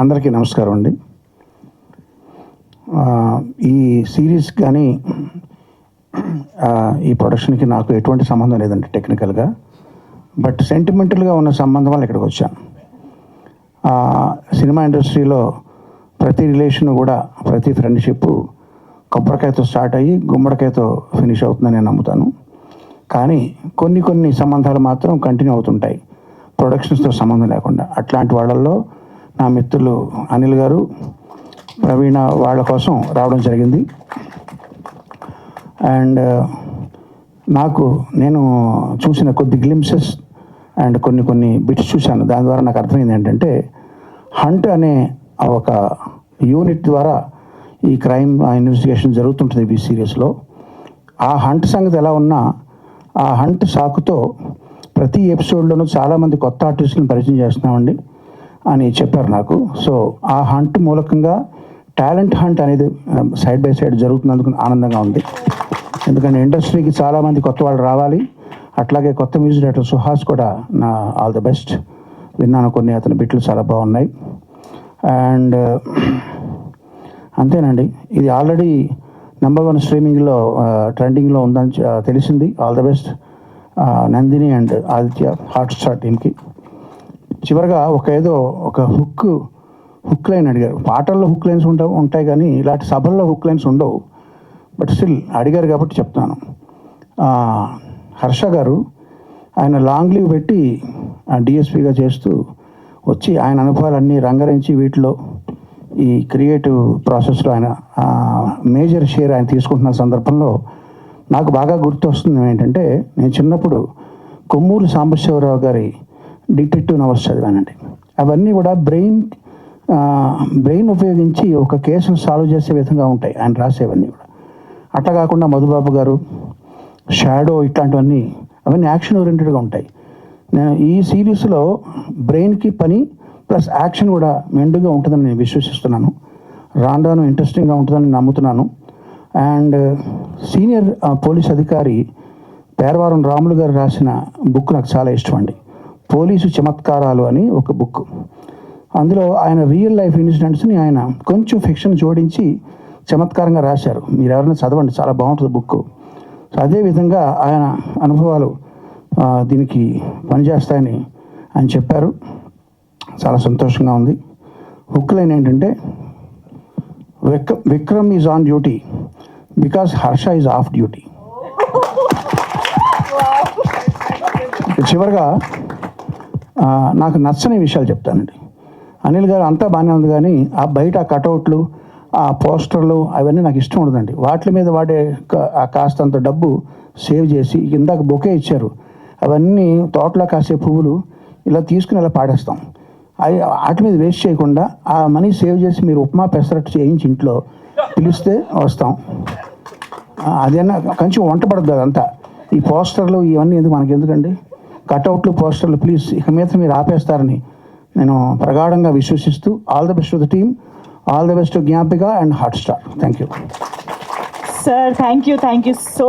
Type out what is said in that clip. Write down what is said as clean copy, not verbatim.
అందరికీ నమస్కారం అండి. ఈ సిరీస్ కానీ ఈ ప్రొడక్షన్కి నాకు ఎటువంటి సంబంధం లేదండి టెక్నికల్గా. బట్ సెంటిమెంటల్గా ఉన్న సంబంధం వల్ల ఇక్కడికి వచ్చాను. సినిమా ఇండస్ట్రీలో ప్రతి రిలేషన్ కూడా, ప్రతి ఫ్రెండ్షిప్ కొబ్బరికాయతో స్టార్ట్ అయ్యి గుమ్మడికాయతో ఫినిష్ అవుతుందని నేను నమ్ముతాను. కానీ కొన్ని సంబంధాలు మాత్రం కంటిన్యూ అవుతుంటాయి ప్రొడక్షన్స్తో సంబంధం లేకుండా. అట్లాంటి వాళ్ళల్లో నా మిత్రులు అనిల్ గారు, ప్రవీణ వాళ్ళ కోసం రావడం జరిగింది. అండ్ నేను చూసిన కొద్ది గ్లింప్సెస్ అండ్ కొన్ని బిట్స్ చూశాను. దాని ద్వారా నాకు అర్థమైంది ఏంటంటే, హంట్ అనే ఒక యూనిట్ ద్వారా ఈ క్రైమ్ ఇన్వెస్టిగేషన్ జరుగుతుంటుంది ఈ సిరీస్లో. ఆ హంట్ సంగతి ఎలా ఉన్నా, ఆ హంట్ సాకుతో ప్రతి ఎపిసోడ్లోనూ చాలామంది కొత్త ఆర్టిస్టులను పరిచయం చేస్తున్నామండి అని చెప్పారు నాకు. సో ఆ హంట్ మూలకంగా టాలెంట్ హంట్ అనేది సైడ్ బై సైడ్ జరుగుతున్నందుకు ఆనందంగా ఉంది. ఎందుకంటే ఇండస్ట్రీకి చాలామంది కొత్త వాళ్ళు రావాలి. అట్లాగే కొత్త మ్యూజిక్ డైరెక్టర్ సుహాస్ కూడా నా ఆల్ ద బెస్ట్. విన్నాను కొన్ని అతని బిట్లు చాలా బాగున్నాయి. అండ్ అంతేనండి, ఇది ఆల్రెడీ #1 స్ట్రీమింగ్లో ట్రెండింగ్లో ఉందని తెలిసింది. All the best Nandini and Aditya Hotstar టీమ్కి. చివరిగా ఒక హుక్ లైన్ అడిగారు. పాటల్లో హుక్ లైన్స్ ఉంటాయి కానీ ఇలాంటి సభల్లో హుక్ లైన్స్ ఉండవు. బట్ స్టిల్ అడిగారు కాబట్టి చెప్తాను. హర్ష గారు ఆయన లాంగ్ లీవ్ పెట్టి డిఎస్పీగా చేస్తూ వచ్చి ఆయన అనుభవాలన్నీ రంగరించి వీటిలో ఈ క్రియేటివ్ ప్రాసెస్లో ఆయన మేజర్ షేర్ ఆయన తీసుకుంటున్న సందర్భంలో నాకు బాగా గుర్తొస్తుంది ఏంటంటే, నేను చిన్నప్పుడు కొమ్మూరు సాంబశివరావు గారి డిటెక్టివ్ నవల్స్ చదివానండి. అవన్నీ కూడా బ్రెయిన్ ఉపయోగించి ఒక కేసును సాల్వ్ చేసే విధంగా ఉంటాయి ఆయన రాసేవన్నీ కూడా. అట్లా కాకుండా మధుబాబు గారు, షాడో, ఇట్లాంటివన్నీ అవన్నీ యాక్షన్ ఓరియంటెడ్గా ఉంటాయి. నేను ఈ సిరీస్లో బ్రెయిన్కి పని ప్లస్ యాక్షన్ కూడా మెండుగా ఉంటుందని నేను విశ్వసిస్తున్నాను. రాను ఇంట్రెస్టింగ్గా ఉంటుందని నమ్ముతున్నాను. అండ్ సీనియర్ పోలీస్ అధికారి పేరవారం రాములు గారు రాసిన బుక్ నాకు చాలా ఇష్టం అండి. పోలీసు చమత్కారాలు అని ఒక బుక్. అందులో ఆయన రియల్ లైఫ్ ఇన్సిడెంట్స్ని ఆయన కొంచెం ఫిక్షన్ జోడించి చమత్కారంగా రాశారు. మీరు ఎవరైనా చదవండి, చాలా బాగుంటుంది బుక్. సో అదేవిధంగా ఆయన అనుభవాలు దీనికి పనిచేస్తాయని ఆయన చెప్పారు. చాలా సంతోషంగా ఉంది. హుక్ లైన్ ఏంటంటే, Vikram is on duty because Harsha is of duty. చివరిగా నాకు నచ్చని విషయాలు చెప్తానండి. అనిల్ గారు అంతా బాగానే ఉంది కానీ ఆ బయట ఆ కటౌట్లు, ఆ పోస్టర్లు అవన్నీ నాకు ఇష్టం ఉండదండి. వాటి మీద వాడే కాస్తంత డబ్బు సేవ్ చేసి, ఇందాక బొకే ఇచ్చారు, అవన్నీ తోటలో కాసే పువ్వులు ఇలా తీసుకుని ఇలా పాడేస్తాం. వాటి మీద వేస్ట్ చేయకుండా ఆ మనీ సేవ్ చేసి మీరు ఉప్మా పెసరట్టు చేయించి ఇంట్లో పిలిస్తే వస్తాం. అదేనా కొంచెం వంట పడుతుంది అదంతా. ఈ పోస్టర్లు ఇవన్నీ మనకి ఎందుకండి, కటౌట్లు, పోస్టర్లు ప్లీజ్ ఇక మీద మీరు ఆపేస్తారని నేను ప్రగాఢంగా విశ్వసిస్తూ all the best to the team, all the best to Gnapika and Hotstar. Thank you sir. Thank you so